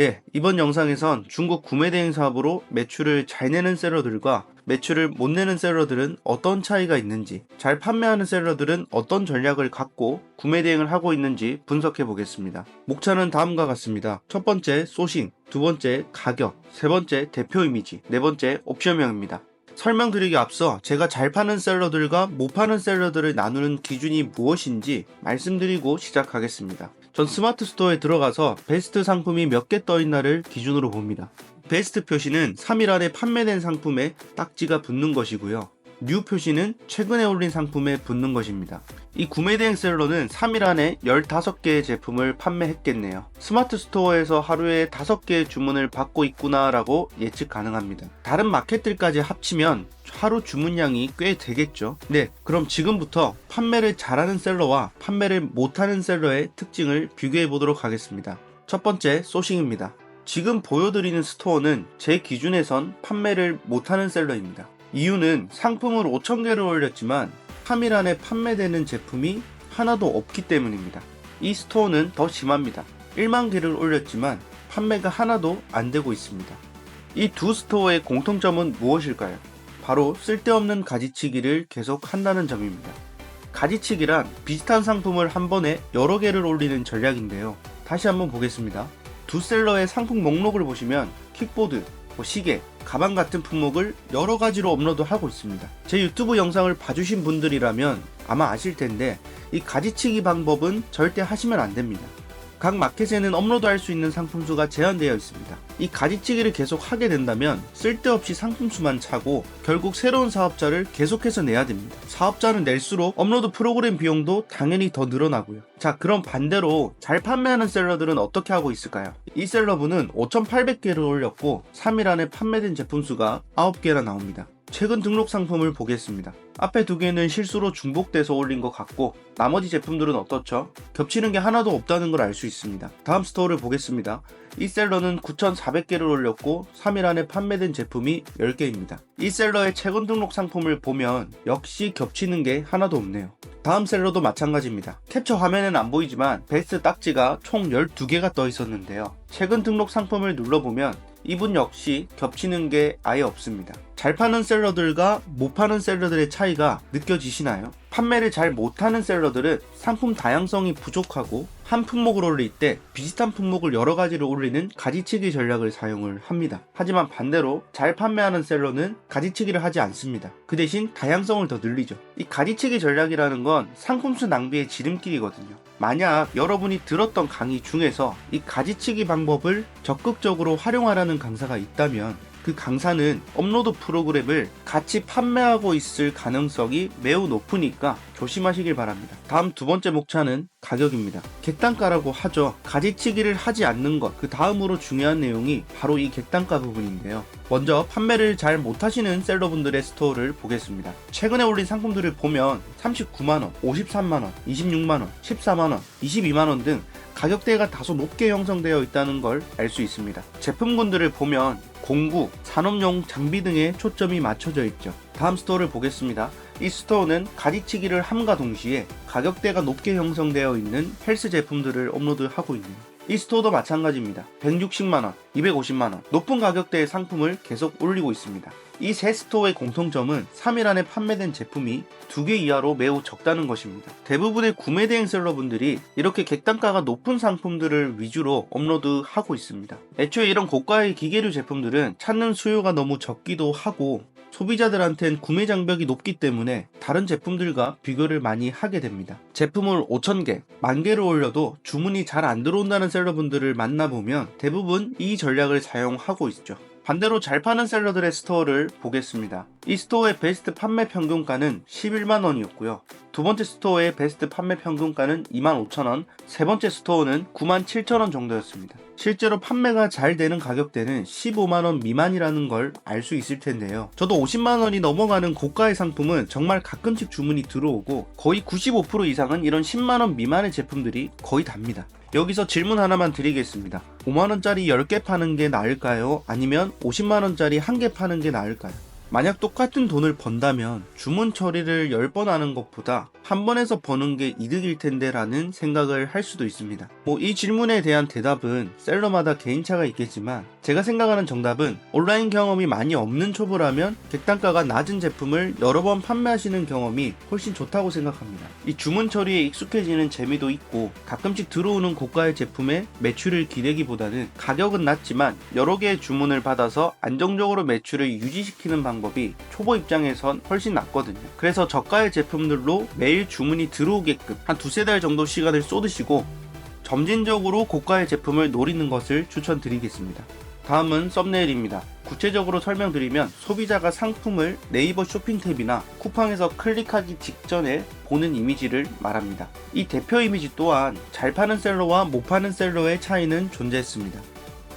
네, 이번 영상에선 중국 구매 대행 사업으로 매출을 잘 내는 셀러들과 매출을 못 내는 셀러들은 어떤 차이가 있는지, 잘 판매하는 셀러들은 어떤 전략을 갖고 구매 대행을 하고 있는지 분석해 보겠습니다. 목차는 다음과 같습니다. 첫 번째 소싱, 두 번째 가격, 세 번째 대표 이미지, 네 번째 옵션명입니다. 설명드리기 앞서 제가 잘 파는 셀러들과 못 파는 셀러들을 나누는 기준이 무엇인지 말씀드리고 시작하겠습니다. 전 스마트 스토어에 들어가서 베스트 상품이 몇 개 떠있나를 기준으로 봅니다. 베스트 표시는 3일 안에 판매된 상품에 딱지가 붙는 것이고요. 뉴 표시는 최근에 올린 상품에 붙는 것입니다. 이 구매 대행 셀러는 3일 안에 15개의 제품을 판매했겠네요. 스마트 스토어에서 하루에 5개의 주문을 받고 있구나 라고 예측 가능합니다. 다른 마켓들까지 합치면 하루 주문량이 꽤 되겠죠. 네, 그럼 지금부터 판매를 잘하는 셀러와 판매를 못하는 셀러의 특징을 비교해 보도록 하겠습니다. 첫 번째 소싱입니다. 지금 보여드리는 스토어는 제 기준에선 판매를 못하는 셀러입니다. 이유는 상품을 5,000개를 올렸지만 3일 안에 판매되는 제품이 하나도 없기 때문입니다. 이 스토어는 더 심합니다. 1만 개를 올렸지만 판매가 하나도 안 되고 있습니다. 이 두 스토어의 공통점은 무엇일까요? 바로 쓸데없는 가지치기를 계속 한다는 점입니다. 가지치기란 비슷한 상품을 한 번에 여러 개를 올리는 전략인데요. 다시 한번 보겠습니다. 두 셀러의 상품 목록을 보시면 킥보드, 시계, 가방 같은 품목을 여러 가지로 업로드하고 있습니다. 제 유튜브 영상을 봐주신 분들이라면 아마 아실 텐데 이 가지치기 방법은 절대 하시면 안 됩니다. 각 마켓에는 업로드할 수 있는 상품 수가 제한되어 있습니다. 이 가지치기를 계속 하게 된다면 쓸데없이 상품 수만 차고 결국 새로운 사업자를 계속해서 내야 됩니다. 사업자는 낼수록 업로드 프로그램 비용도 당연히 더 늘어나고요. 자, 그럼 반대로 잘 판매하는 셀러들은 어떻게 하고 있을까요? 이 셀러분은 5,800개를 올렸고 3일 안에 판매된 제품 수가 9개나 나옵니다. 최근 등록 상품을 보겠습니다. 앞에 두 개는 실수로 중복돼서 올린 것 같고 나머지 제품들은 어떻죠? 겹치는 게 하나도 없다는 걸 알 수 있습니다. 다음 스토어를 보겠습니다. 이 셀러는 9,400개를 올렸고 3일 안에 판매된 제품이 10개입니다. 이 셀러의 최근 등록 상품을 보면 역시 겹치는 게 하나도 없네요. 다음 셀러도 마찬가지입니다. 캡처 화면엔 안 보이지만 베스트 딱지가 총 12개가 떠 있었는데요. 최근 등록 상품을 눌러보면 이분 역시 겹치는 게 아예 없습니다. 잘 파는 셀러들과 못 파는 셀러들의 차이가 느껴지시나요? 판매를 잘 못하는 셀러들은 상품 다양성이 부족하고 한 품목을 올릴 때 비슷한 품목을 여러 가지를 올리는 가지치기 전략을 사용을 합니다. 하지만 반대로 잘 판매하는 셀러는 가지치기를 하지 않습니다. 그 대신 다양성을 더 늘리죠. 이 가지치기 전략이라는 건 상품수 낭비의 지름길이거든요. 만약 여러분이 들었던 강의 중에서 이 가지치기 방법을 적극적으로 활용하라는 강사가 있다면 그 강사는 업로드 프로그램을 같이 판매하고 있을 가능성이 매우 높으니까 조심하시길 바랍니다. 다음 두 번째 목차는 가격입니다. 객단가라고 하죠. 가지치기를 하지 않는 것, 그 다음으로 중요한 내용이 바로 이 객단가 부분인데요. 먼저 판매를 잘 못하시는 셀러분들의 스토어를 보겠습니다. 최근에 올린 상품들을 보면 39만원, 53만원, 26만원, 14만원, 22만원 등 가격대가 다소 높게 형성되어 있다는 걸 알 수 있습니다. 제품군들을 보면 공구, 산업용 장비 등에 초점이 맞춰져 있죠. 다음 스토어를 보겠습니다. 이 스토어는 가지치기를 함과 동시에 가격대가 높게 형성되어 있는 헬스 제품들을 업로드하고 있네요. 이 스토어도 마찬가지입니다. 160만원, 250만원 높은 가격대의 상품을 계속 올리고 있습니다. 이 세 스토어의 공통점은 3일 안에 판매된 제품이 2개 이하로 매우 적다는 것입니다. 대부분의 구매 대행 셀러분들이 이렇게 객단가가 높은 상품들을 위주로 업로드하고 있습니다. 애초에 이런 고가의 기계류 제품들은 찾는 수요가 너무 적기도 하고 소비자들한텐 구매 장벽이 높기 때문에 다른 제품들과 비교를 많이 하게 됩니다. 제품을 5,000개, 10,000개를 올려도 주문이 잘 안 들어온다는 셀러분들을 만나보면 대부분 이 전략을 사용하고 있죠. 반대로 잘 파는 셀러들의 스토어를 보겠습니다. 이 스토어의 베스트 판매 평균가는 11만원이었고요. 두 번째 스토어의 베스트 판매 평균가는 25,000원, 세 번째 스토어는 97,000원 정도였습니다. 실제로 판매가 잘 되는 가격대는 15만원 미만이라는 걸 알 수 있을 텐데요. 저도 50만원이 넘어가는 고가의 상품은 정말 가끔씩 주문이 들어오고 거의 95% 이상은 이런 10만원 미만의 제품들이 거의 답니다. 여기서 질문 하나만 드리겠습니다. 5만원짜리 10개 파는 게 나을까요? 아니면 50만원짜리 1개 파는 게 나을까요? 만약 똑같은 돈을 번다면 주문 처리를 10번 하는 것보다 한 번에서 버는 게 이득일 텐데 라는 생각을 할 수도 있습니다. 이 질문에 대한 대답은 셀러마다 개인차가 있겠지만 제가 생각하는 정답은 온라인 경험이 많이 없는 초보라면 객단가가 낮은 제품을 여러 번 판매하시는 경험이 훨씬 좋다고 생각합니다. 이 주문 처리에 익숙해지는 재미도 있고 가끔씩 들어오는 고가의 제품에 매출을 기대기보다는 가격은 낮지만 여러 개의 주문을 받아서 안정적으로 매출을 유지시키는 방법이 초보 입장에선 훨씬 낫거든요. 그래서 저가의 제품들로 매일 주문이 들어오게끔 한 두세 달 정도 시간을 쏟으시고 점진적으로 고가의 제품을 노리는 것을 추천드리겠습니다. 다음은 썸네일입니다. 구체적으로 설명드리면 소비자가 상품을 네이버 쇼핑 탭이나 쿠팡에서 클릭하기 직전에 보는 이미지를 말합니다. 이 대표 이미지 또한 잘 파는 셀러와 못 파는 셀러의 차이는 존재했습니다.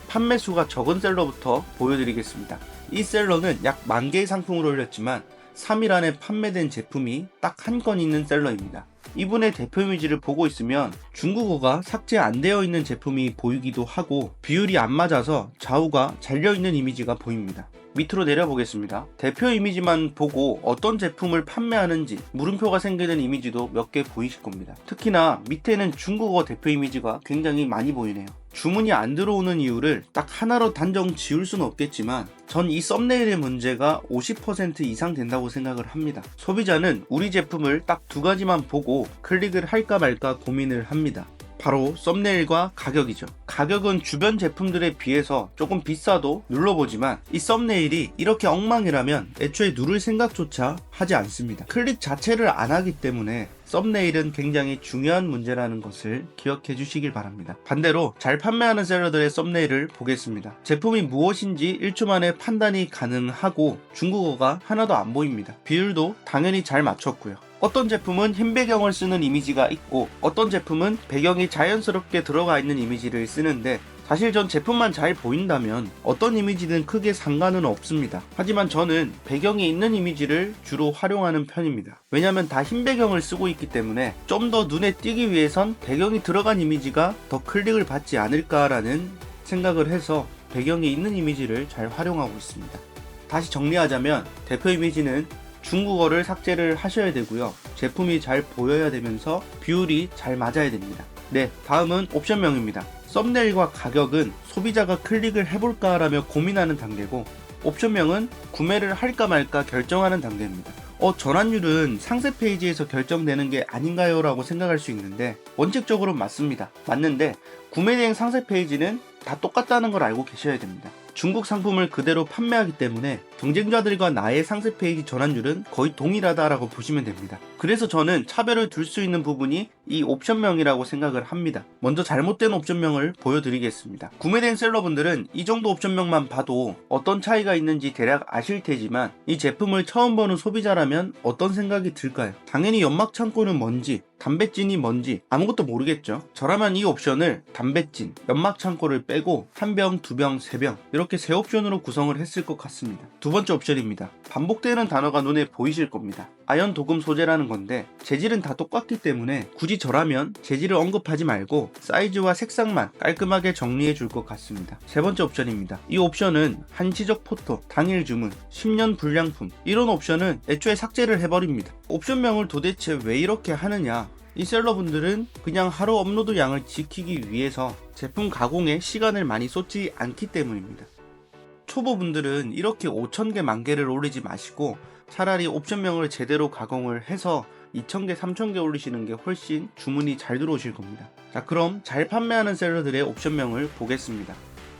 판매수가 적은 셀러부터 보여드리겠습니다. 이 셀러는 약 10,000개의 상품을 올렸지만 3일 안에 판매된 제품이 딱 한 건 있는 셀러입니다. 이분의 대표 이미지를 보고 있으면 중국어가 삭제 안 되어 있는 제품이 보이기도 하고 비율이 안 맞아서 좌우가 잘려있는 이미지가 보입니다. 밑으로 내려보겠습니다. 대표 이미지만 보고 어떤 제품을 판매하는지 물음표가 생기는 이미지도 몇 개 보이실 겁니다. 특히나 밑에는 중국어 대표 이미지가 굉장히 많이 보이네요. 주문이 안 들어오는 이유를 딱 하나로 단정 지을 수는 없겠지만 전 이 썸네일의 문제가 50% 이상 된다고 생각을 합니다. 소비자는 우리 제품을 딱 두 가지만 보고 클릭을 할까 말까 고민을 합니다. 바로 썸네일과 가격이죠. 가격은 주변 제품들에 비해서 조금 비싸도 눌러보지만 이 썸네일이 이렇게 엉망이라면 애초에 누를 생각조차 하지 않습니다. 클릭 자체를 안 하기 때문에 썸네일은 굉장히 중요한 문제라는 것을 기억해 주시길 바랍니다. 반대로 잘 판매하는 셀러들의 썸네일을 보겠습니다. 제품이 무엇인지 1초 만에 판단이 가능하고 중국어가 하나도 안 보입니다. 비율도 당연히 잘 맞췄고요. 어떤 제품은 흰 배경을 쓰는 이미지가 있고 어떤 제품은 배경이 자연스럽게 들어가 있는 이미지를 쓰는데 사실 전 제품만 잘 보인다면 어떤 이미지든 크게 상관은 없습니다. 하지만 저는 배경이 있는 이미지를 주로 활용하는 편입니다. 왜냐면 다 흰 배경을 쓰고 있기 때문에 좀 더 눈에 띄기 위해선 배경이 들어간 이미지가 더 클릭을 받지 않을까라는 생각을 해서 배경이 있는 이미지를 잘 활용하고 있습니다. 다시 정리하자면 대표 이미지는 중국어를 삭제를 하셔야 되고요. 제품이 잘 보여야 되면서 비율이 잘 맞아야 됩니다. 네, 다음은 옵션명입니다. 썸네일과 가격은 소비자가 클릭을 해볼까 라며 고민하는 단계고 옵션명은 구매를 할까 말까 결정하는 단계입니다. 전환율은 상세 페이지에서 결정되는 게 아닌가요? 라고 생각할 수 있는데 원칙적으로 맞습니다. 맞는데 구매 대행 상세 페이지는 다 똑같다는 걸 알고 계셔야 됩니다. 중국 상품을 그대로 판매하기 때문에 경쟁자들과 나의 상세 페이지 전환율은 거의 동일하다라고 보시면 됩니다. 그래서 저는 차별을 둘 수 있는 부분이 이 옵션명이라고 생각을 합니다. 먼저 잘못된 옵션명을 보여드리겠습니다. 구매된 셀러분들은 이 정도 옵션명만 봐도 어떤 차이가 있는지 대략 아실 테지만 이 제품을 처음 보는 소비자라면 어떤 생각이 들까요? 당연히 연막 창고는 뭔지 담배찐이 뭔지 아무것도 모르겠죠. 저라면 이 옵션을 담배찐, 연막 창고를 빼고 1병, 2병, 3병 이렇게 세 옵션으로 구성을 했을 것 같습니다. 두 번째 옵션입니다. 반복되는 단어가 눈에 보이실 겁니다. 아연 도금 소재라는 건데 재질은 다 똑같기 때문에 굳이 저라면 재질을 언급하지 말고 사이즈와 색상만 깔끔하게 정리해 줄 것 같습니다. 세 번째 옵션입니다. 이 옵션은 한시적 포토, 당일 주문, 10년 불량품 이런 옵션은 애초에 삭제를 해버립니다. 옵션명을 도대체 왜 이렇게 하느냐? 이 셀러분들은 그냥 하루 업로드 양을 지키기 위해서 제품 가공에 시간을 많이 쏟지 않기 때문입니다. 초보분들은 이렇게 5,000개, 10,000개를 올리지 마시고 차라리 옵션명을 제대로 가공을 해서 2,000개, 3,000개 올리시는 게 훨씬 주문이 잘 들어오실 겁니다. 자, 그럼 잘 판매하는 셀러들의 옵션명을 보겠습니다.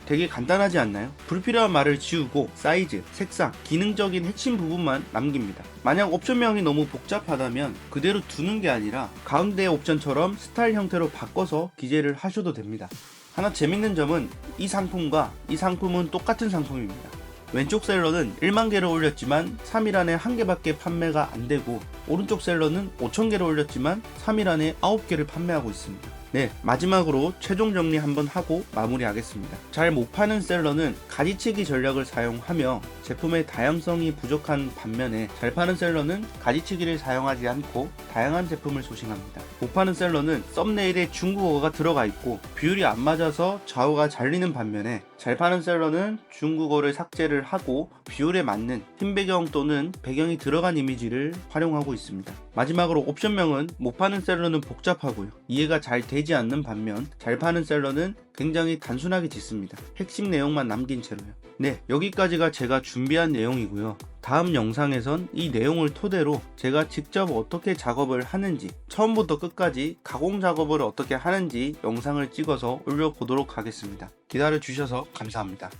되게 간단하지 않나요? 불필요한 말을 지우고 사이즈, 색상, 기능적인 핵심 부분만 남깁니다. 만약 옵션명이 너무 복잡하다면 그대로 두는 게 아니라 가운데 옵션처럼 스타일 형태로 바꿔서 기재를 하셔도 됩니다. 하나 재밌는 점은 이 상품과 이 상품은 똑같은 상품입니다. 왼쪽 셀러는 1만 개를 올렸지만 3일 안에 1개밖에 판매가 안 되고 오른쪽 셀러는 5,000개를 올렸지만 3일 안에 9개를 판매하고 있습니다. 네, 마지막으로 최종 정리 한번 하고 마무리하겠습니다. 잘 못 파는 셀러는 가지치기 전략을 사용하며 제품의 다양성이 부족한 반면에 잘 파는 셀러는 가지치기를 사용하지 않고 다양한 제품을 소싱합니다. 못 파는 셀러는 썸네일에 중국어가 들어가 있고 비율이 안 맞아서 좌우가 잘리는 반면에 잘 파는 셀러는 중국어를 삭제를 하고 비율에 맞는 흰 배경 또는 배경이 들어간 이미지를 활용하고 있습니다. 마지막으로 옵션명은 못 파는 셀러는 복잡하고요. 이해가 잘 되지 않는 반면 잘 파는 셀러는 굉장히 단순하게 짓습니다. 핵심 내용만 남긴 채로요. 네, 여기까지가 제가 준비한 내용이고요. 다음 영상에선 이 내용을 토대로 제가 직접 어떻게 작업을 하는지, 처음부터 끝까지 가공 작업을 어떻게 하는지 영상을 찍어서 올려보도록 하겠습니다. 기다려 주셔서 감사합니다.